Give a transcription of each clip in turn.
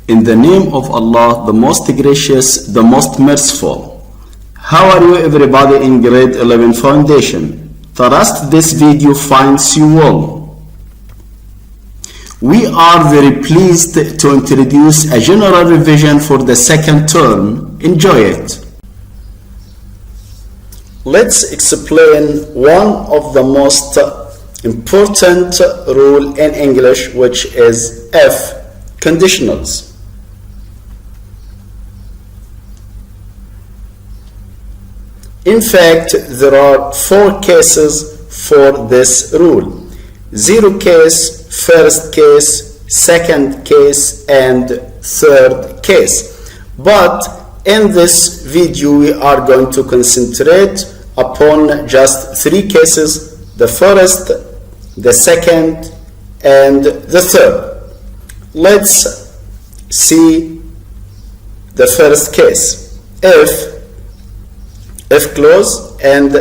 In the name of Allah, the most gracious, the most merciful. How are you everybody in grade 11 foundation? Trust this video finds you well. We are very pleased to introduce a general revision for the second term. Enjoy it. Let's explain one of the most important rule in English, which is F, conditionals. In fact, there are 4 cases for this rule: 0 case, first case, second case, and third case. But in this video we are going to concentrate upon just 3 cases: the first, the second, and the third. Let's see the first case. If clause and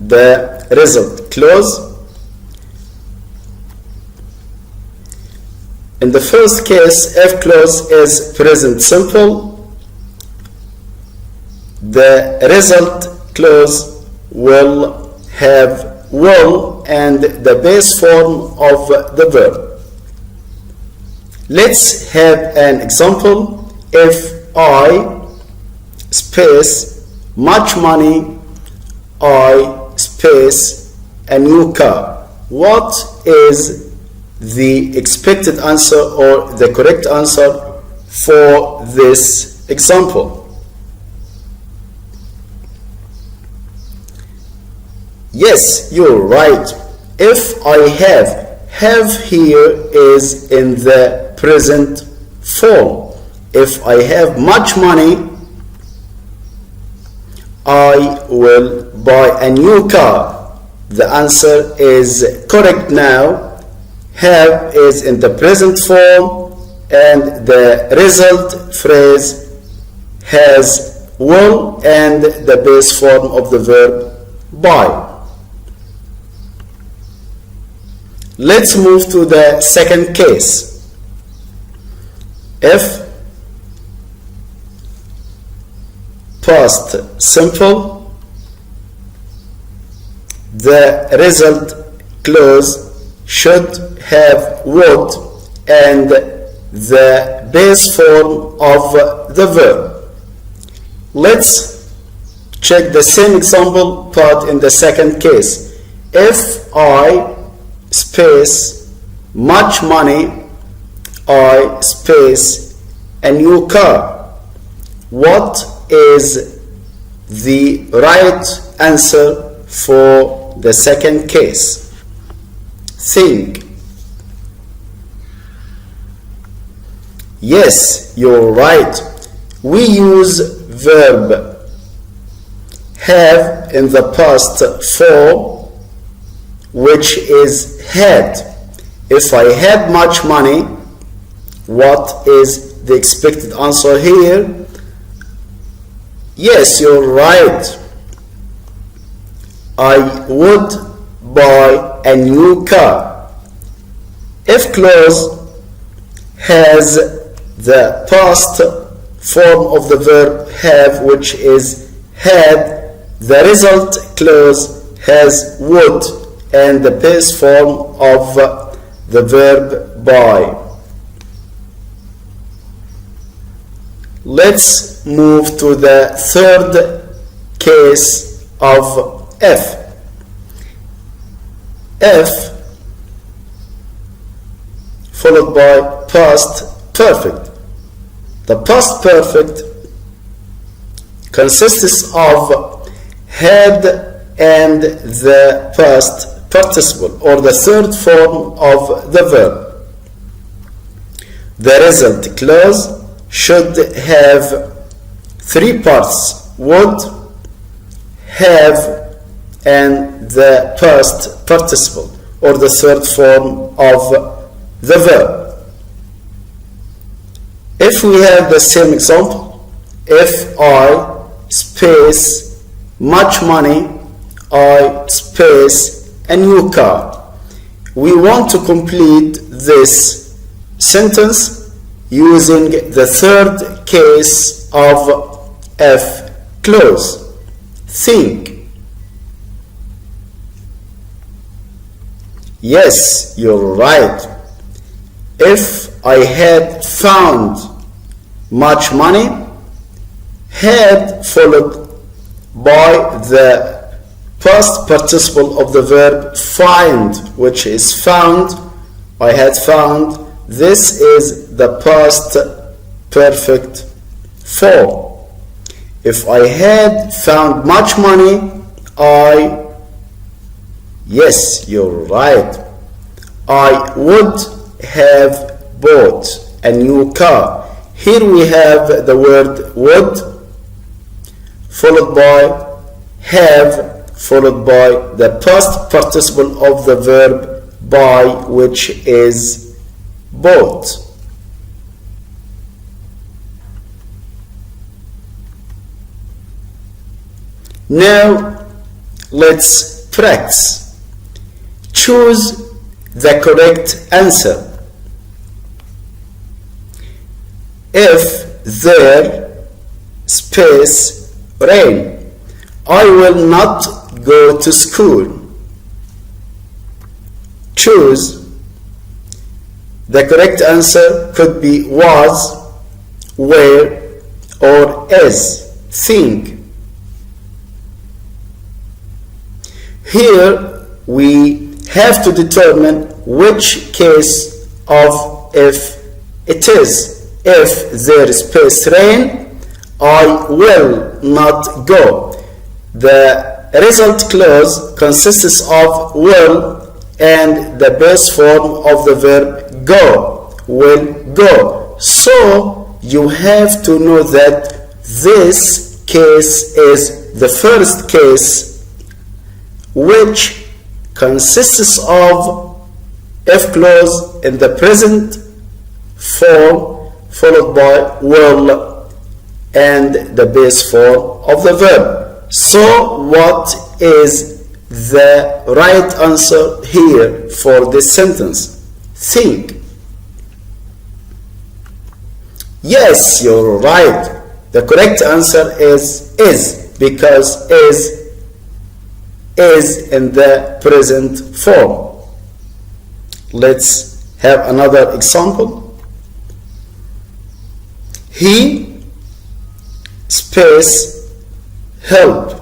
the result clause. In the first case, if clause is present simple. The result clause will have will and the base form of the verb. Let's have an example. If I space much money, I space a new car, what is the expected answer or the correct answer for this example? Yes, you're right. If I have here is in the present form. If I have much money, I will buy a new car. The answer is correct now. Have is in the present form and the result phrase has will and the base form of the verb buy. Let's move to the second case. If past simple, the result clause should have would and the base form of the verb. Let's check the same example but in the second case. If I space much money, I space a new car, what is the right answer for the second case? Think. Yes, you're right. We use verb have in the past form, which is had. If I had much money, what is the expected answer here? Yes, you're right. I would buy a new car. If clause has the past form of the verb have, which is had, the result clause has would and the base form of the verb buy. Let's move to the third case of F. F followed by past perfect. The past perfect consists of had and the past participle or the third form of the verb. The result clause should have 3 parts: would, have, and the past participle or the third form of the verb. If we have the same example, if I space much money, I space a new car. We want to complete this sentence using the third case of if clause. Think. Yes, you're right. If I had found much money, had followed by the past participle of the verb find, which is found. I had found. This is the past perfect form. If I had found much money, yes, you're right. I would have bought a new car. Here we have the word would followed by have followed by the past participle of the verb buy, which is bought. Now let's practice. Choose the correct answer. If there space rain, I will not go to school. Choose. The correct answer could be was, were, or is. Think. Here we have to determine which case of if it is. If there is space rain, I will not go. The result clause consists of will and the base form of the verb go, will go. So you have to know that this case is the first case, which consists of if clause in the present form followed by will and the base form of the verb. So what is the right answer here for this sentence? Think. Yes, you're right. The correct answer is because is in the present form. Let's have another example. He space help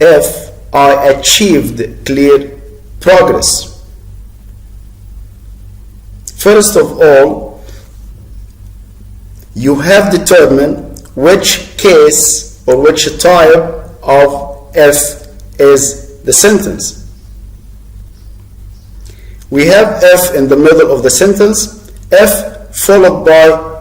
if I achieved clear progress. First of all, you have determined which case or which type of if is the sentence. We have if in the middle of the sentence, if followed by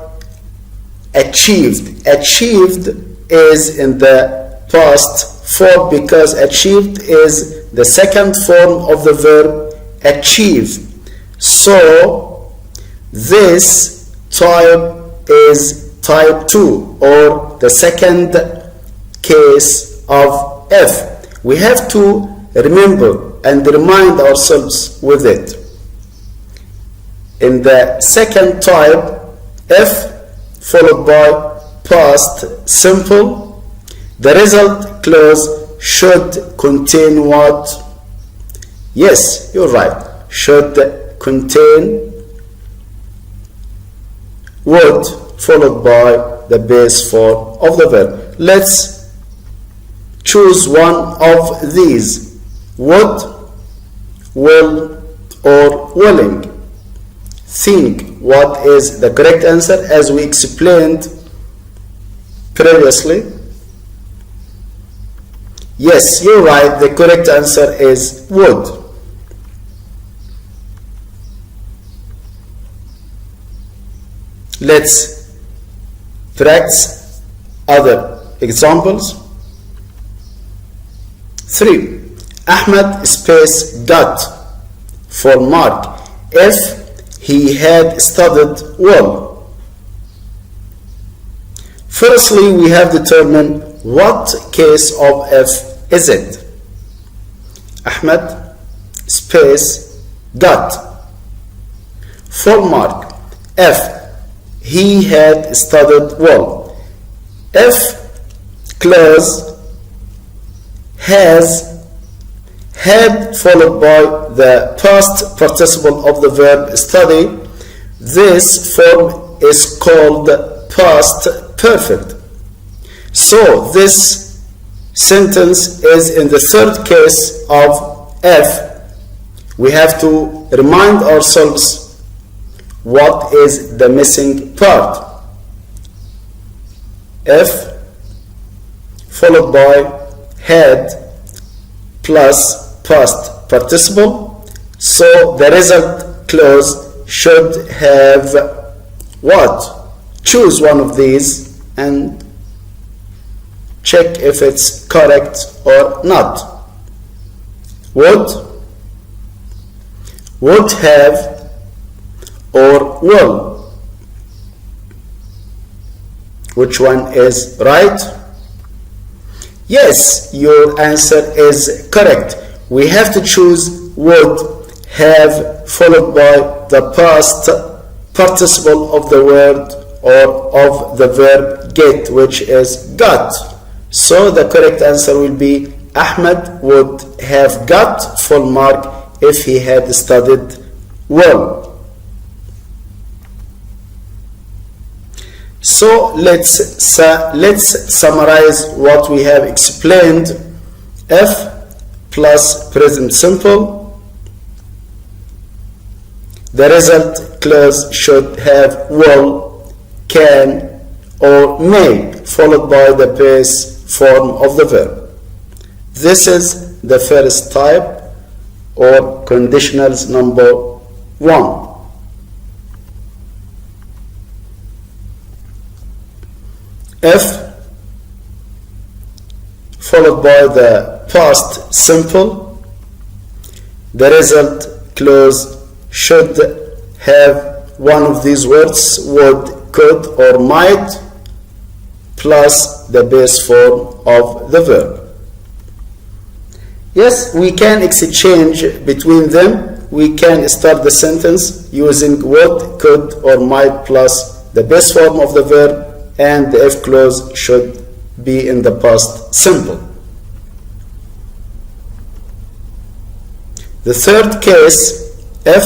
achieved. Achieved is in the past form because achieved is the second form of the verb achieve. So this type is type 2 or the second case of if. We have to remember and remind ourselves with it. In the second type, if followed by past simple, the result clause should contain what? Yes, you're right. Should contain would followed by the base form of the verb. Let's choose one of these. Would, will, or willing. Think what is the correct answer as we explained previously. Yes, you're right. The correct answer is would. Let's practice other examples. 3. Ahmed space got for mark if he had studied well. Firstly, we have determined what case of if is it. Ahmed space got full mark. F he had studied well. If clause has had followed by the past participle of the verb study, this form is called past perfect. So this sentence is in the third case of if. We have to remind ourselves what is the missing part. If followed by had plus past participle, so the result clause should have what? Choose one of these and check if it's correct or not. Would have, or will. Which one is right? Yes, your answer is correct. We have to choose would have followed by the past participle of the word or of the verb get, which is got. So the correct answer will be Ahmed would have got full mark if he had studied well. So let's summarize what we have explained. If plus present simple, the result clause should have will, can, or may followed by the base form of the verb. This is the first type, or conditionals number 1. If followed by the past simple, the result clause should have one of these words, would, could, or might, plus the base form of the verb. Yes, we can exchange between them. We can start the sentence using would, could, or might plus the base form of the verb, and the if clause should be in the past simple. The third case, if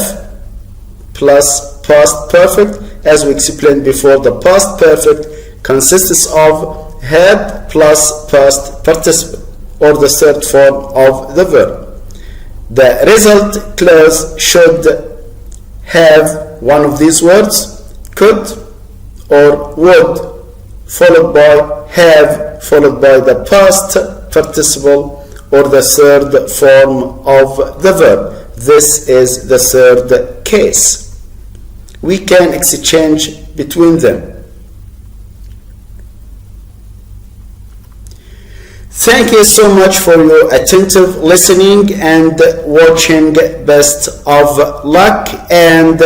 plus past perfect, as we explained before, the past perfect consists of had plus past participle, or the third form of the verb. The result clause should have one of these words, could or would, followed by have, followed by the past participle, or the third form of the verb. This is the third case. We can exchange between them. Thank you so much for your attentive listening and watching. Best of luck and